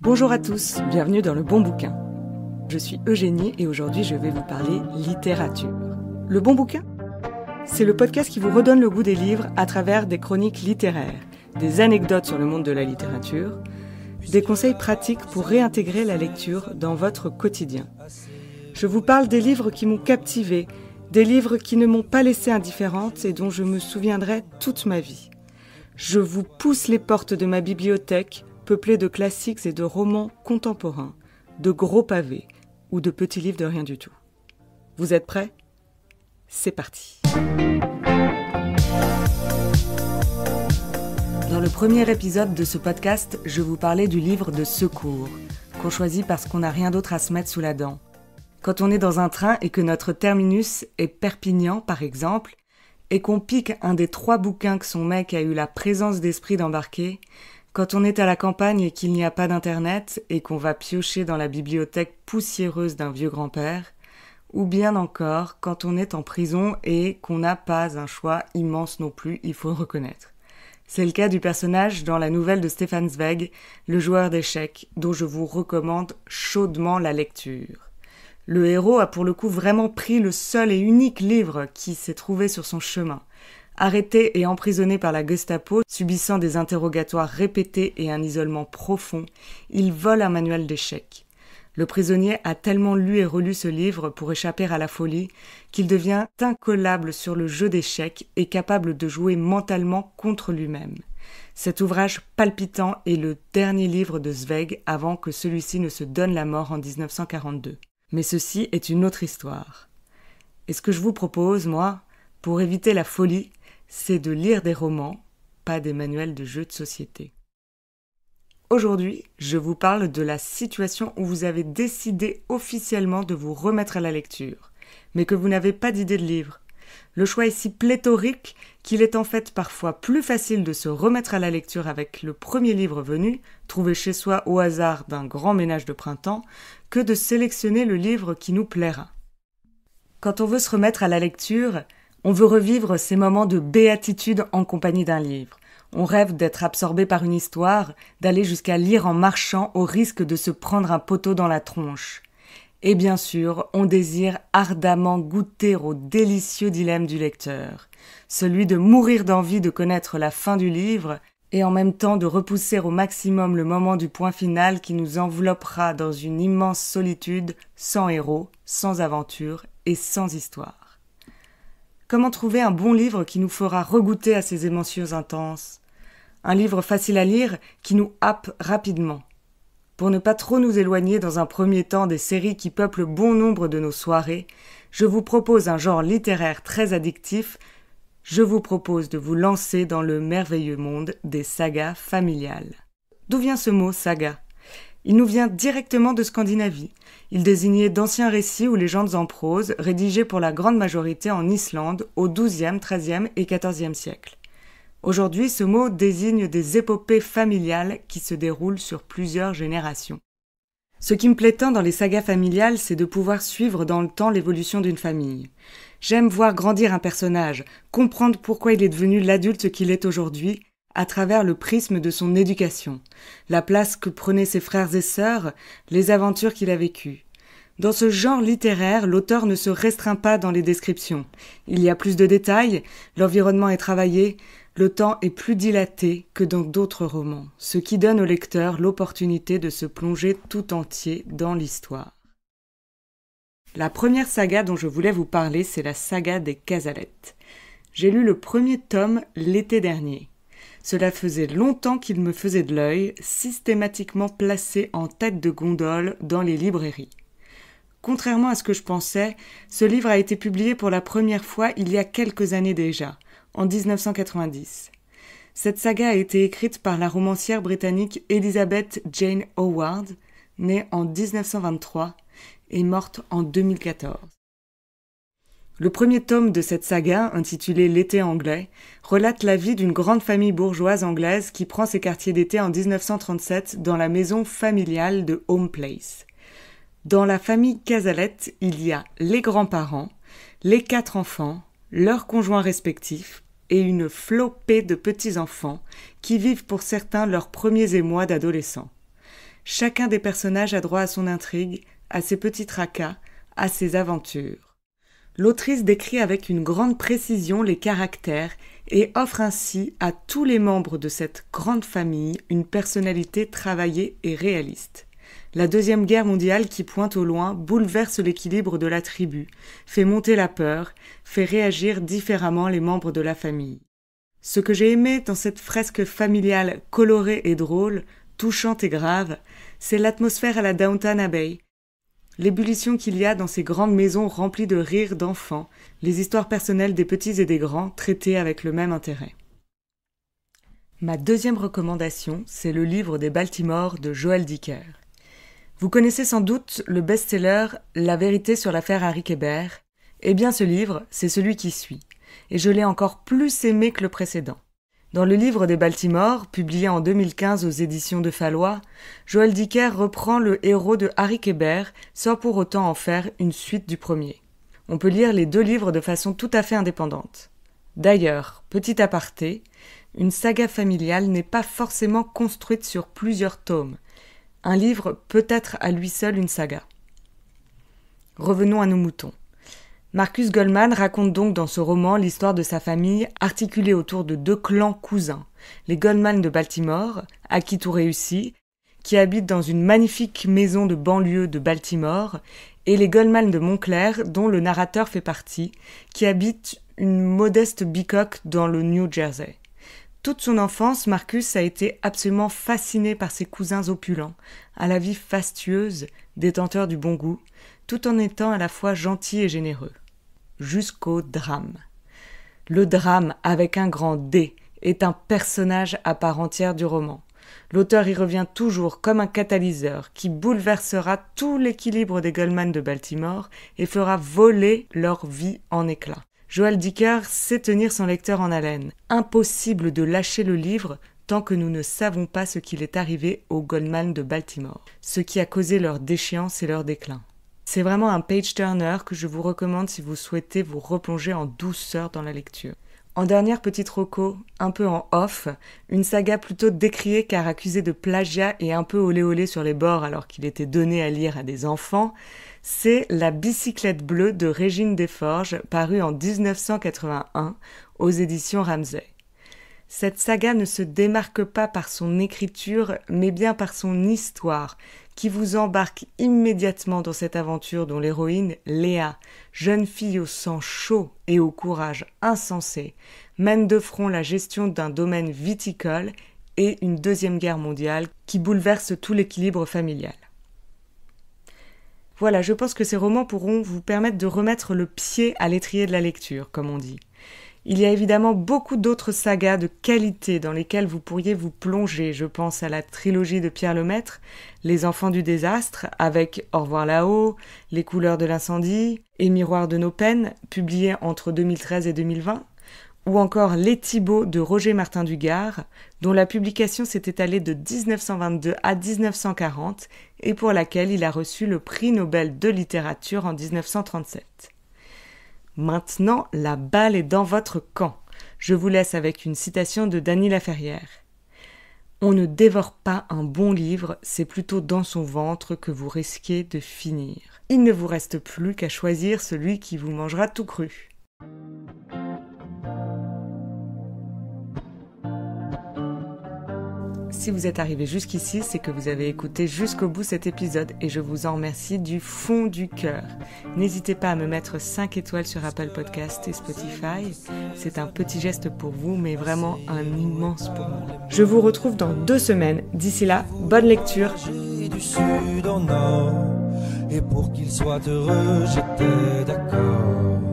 Bonjour à tous, bienvenue dans Le Bon Bouquin. Je suis Eugénie et aujourd'hui je vais vous parler littérature. Le Bon Bouquin ? C'est le podcast qui vous redonne le goût des livres à travers des chroniques littéraires, des anecdotes sur le monde de la littérature, des conseils pratiques pour réintégrer la lecture dans votre quotidien. Je vous parle des livres qui m'ont captivée, des livres qui ne m'ont pas laissée indifférente et dont je me souviendrai toute ma vie. Je vous pousse les portes de ma bibliothèque, peuplée de classiques et de romans contemporains, de gros pavés ou de petits livres de rien du tout. Vous êtes prêts ? C'est parti. Dans le premier épisode de ce podcast, je vous parlais du livre de secours, qu'on choisit parce qu'on n'a rien d'autre à se mettre sous la dent. Quand on est dans un train et que notre terminus est Perpignan, par exemple, et qu'on pique un des 3 bouquins que son mec a eu la présence d'esprit d'embarquer, quand on est à la campagne et qu'il n'y a pas d'internet et qu'on va piocher dans la bibliothèque poussiéreuse d'un vieux grand-père, ou bien encore quand on est en prison et qu'on n'a pas un choix immense non plus, il faut le reconnaître. C'est le cas du personnage dans la nouvelle de Stefan Zweig, le joueur d'échecs, dont je vous recommande chaudement la lecture. Le héros a pour le coup vraiment pris le seul et unique livre qui s'est trouvé sur son chemin. Arrêté et emprisonné par la Gestapo, subissant des interrogatoires répétés et un isolement profond, il vole un manuel d'échecs. Le prisonnier a tellement lu et relu ce livre pour échapper à la folie qu'il devient incollable sur le jeu d'échecs et capable de jouer mentalement contre lui-même. Cet ouvrage palpitant est le dernier livre de Zweig avant que celui-ci ne se donne la mort en 1942. Mais ceci est une autre histoire. Et ce que je vous propose, moi, pour éviter la folie, c'est de lire des romans, pas des manuels de jeux de société. Aujourd'hui, je vous parle de la situation où vous avez décidé officiellement de vous remettre à la lecture, mais que vous n'avez pas d'idée de livre. Le choix est si pléthorique qu'il est en fait parfois plus facile de se remettre à la lecture avec le premier livre venu, trouvé chez soi au hasard d'un grand ménage de printemps, que de sélectionner le livre qui nous plaira. Quand on veut se remettre à la lecture, on veut revivre ces moments de béatitude en compagnie d'un livre. On rêve d'être absorbé par une histoire, d'aller jusqu'à lire en marchant au risque de se prendre un poteau dans la tronche. Et bien sûr, on désire ardemment goûter au délicieux dilemme du lecteur, celui de mourir d'envie de connaître la fin du livre et en même temps de repousser au maximum le moment du point final qui nous enveloppera dans une immense solitude, sans héros, sans aventure et sans histoire. Comment trouver un bon livre qui nous fera regoûter à ces émotions intenses ? Un livre facile à lire qui nous happe rapidement. Pour ne pas trop nous éloigner dans un premier temps des séries qui peuplent bon nombre de nos soirées, je vous propose un genre littéraire très addictif. Je vous propose de vous lancer dans le merveilleux monde des sagas familiales. D'où vient ce mot « saga » ? Il nous vient directement de Scandinavie. Il désignait d'anciens récits ou légendes en prose, rédigés pour la grande majorité en Islande au XIIe, XIIIe et XIVe siècle. Aujourd'hui, ce mot désigne des épopées familiales qui se déroulent sur plusieurs générations. Ce qui me plaît tant dans les sagas familiales, c'est de pouvoir suivre dans le temps l'évolution d'une famille. J'aime voir grandir un personnage, comprendre pourquoi il est devenu l'adulte qu'il est aujourd'hui, à travers le prisme de son éducation, la place que prenaient ses frères et sœurs, les aventures qu'il a vécues. Dans ce genre littéraire, l'auteur ne se restreint pas dans les descriptions. Il y a plus de détails, l'environnement est travaillé, le temps est plus dilaté que dans d'autres romans, ce qui donne au lecteur l'opportunité de se plonger tout entier dans l'histoire. La première saga dont je voulais vous parler, c'est la saga des Casalettes. J'ai lu le premier tome l'été dernier. Cela faisait longtemps qu'il me faisait de l'œil, systématiquement placé en tête de gondole dans les librairies. Contrairement à ce que je pensais, ce livre a été publié pour la première fois il y a quelques années déjà, en 1990. Cette saga a été écrite par la romancière britannique Elizabeth Jane Howard, née en 1923 et morte en 2014. Le premier tome de cette saga, intitulé L'été anglais, relate la vie d'une grande famille bourgeoise anglaise qui prend ses quartiers d'été en 1937 dans la maison familiale de Home Place. Dans la famille Casalette, il y a les grands-parents, les 4 enfants, leurs conjoints respectifs et une flopée de petits-enfants qui vivent pour certains leurs premiers émois d'adolescents. Chacun des personnages a droit à son intrigue, à ses petits tracas, à ses aventures. L'autrice décrit avec une grande précision les caractères et offre ainsi à tous les membres de cette grande famille une personnalité travaillée et réaliste. La Deuxième Guerre mondiale qui pointe au loin bouleverse l'équilibre de la tribu, fait monter la peur, fait réagir différemment les membres de la famille. Ce que j'ai aimé dans cette fresque familiale colorée et drôle, touchante et grave, c'est l'atmosphère à la Downton Abbey, l'ébullition qu'il y a dans ces grandes maisons remplies de rires d'enfants, les histoires personnelles des petits et des grands traitées avec le même intérêt. Ma deuxième recommandation, c'est le livre des Baltimore de Joël Dicker. Vous connaissez sans doute le best-seller La vérité sur l'affaire Harry Kéber. Eh bien ce livre, c'est celui qui suit, et je l'ai encore plus aimé que le précédent. Dans le livre des Baltimore, publié en 2015 aux éditions de Fallois, Joël Dicker reprend le héros de Harry Kéber sans pour autant en faire une suite du premier. On peut lire les deux livres de façon tout à fait indépendante. D'ailleurs, petit aparté, une saga familiale n'est pas forcément construite sur plusieurs tomes. Un livre peut être à lui seul une saga. Revenons à nos moutons. Marcus Goldman raconte donc dans ce roman l'histoire de sa famille articulée autour de deux clans cousins, les Goldman de Baltimore, à qui tout réussit, qui habitent dans une magnifique maison de banlieue de Baltimore, et les Goldman de Montclair, dont le narrateur fait partie, qui habitent une modeste bicoque dans le New Jersey. Toute son enfance, Marcus a été absolument fasciné par ses cousins opulents, à la vie fastueuse, détenteurs du bon goût, tout en étant à la fois gentil et généreux. Jusqu'au drame. Le drame, avec un grand D, est un personnage à part entière du roman. L'auteur y revient toujours comme un catalyseur qui bouleversera tout l'équilibre des Goldman de Baltimore et fera voler leur vie en éclats. Joël Dicker sait tenir son lecteur en haleine. Impossible de lâcher le livre tant que nous ne savons pas ce qu'il est arrivé aux Goldman de Baltimore, ce qui a causé leur déchéance et leur déclin. C'est vraiment un page-turner que je vous recommande si vous souhaitez vous replonger en douceur dans la lecture. En dernière petite reco, un peu en off, une saga plutôt décriée car accusée de plagiat et un peu olé olé sur les bords alors qu'il était donné à lire à des enfants, c'est La bicyclette bleue de Régine Desforges, parue en 1981 aux éditions Ramsay. Cette saga ne se démarque pas par son écriture, mais bien par son histoire, qui vous embarque immédiatement dans cette aventure dont l'héroïne, Léa, jeune fille au sang chaud et au courage insensé, mène de front la gestion d'un domaine viticole et une deuxième guerre mondiale qui bouleverse tout l'équilibre familial. Voilà, je pense que ces romans pourront vous permettre de remettre le pied à l'étrier de la lecture, comme on dit. Il y a évidemment beaucoup d'autres sagas de qualité dans lesquelles vous pourriez vous plonger. Je pense à la trilogie de Pierre Lemaitre, Les Enfants du désastre, avec Au revoir là-haut, Les couleurs de l'incendie et Miroir de nos peines, publiés entre 2013 et 2020, ou encore Les Thibauts de Roger Martin Dugard, dont la publication s'est étalée de 1922 à 1940 et pour laquelle il a reçu le prix Nobel de littérature en 1937. Maintenant, la balle est dans votre camp. Je vous laisse avec une citation de Dany Laferrière. « On ne dévore pas un bon livre, c'est plutôt dans son ventre que vous risquez de finir. Il ne vous reste plus qu'à choisir celui qui vous mangera tout cru. » Si vous êtes arrivé jusqu'ici, c'est que vous avez écouté jusqu'au bout cet épisode et je vous en remercie du fond du cœur. N'hésitez pas à me mettre 5 étoiles sur Apple Podcast et Spotify. C'est un petit geste pour vous, mais vraiment un immense pour moi. Je vous retrouve dans 2 semaines. D'ici là, bonne lecture. Du sud au nord, et pour qu'il soit heureux, j'étais d'accord.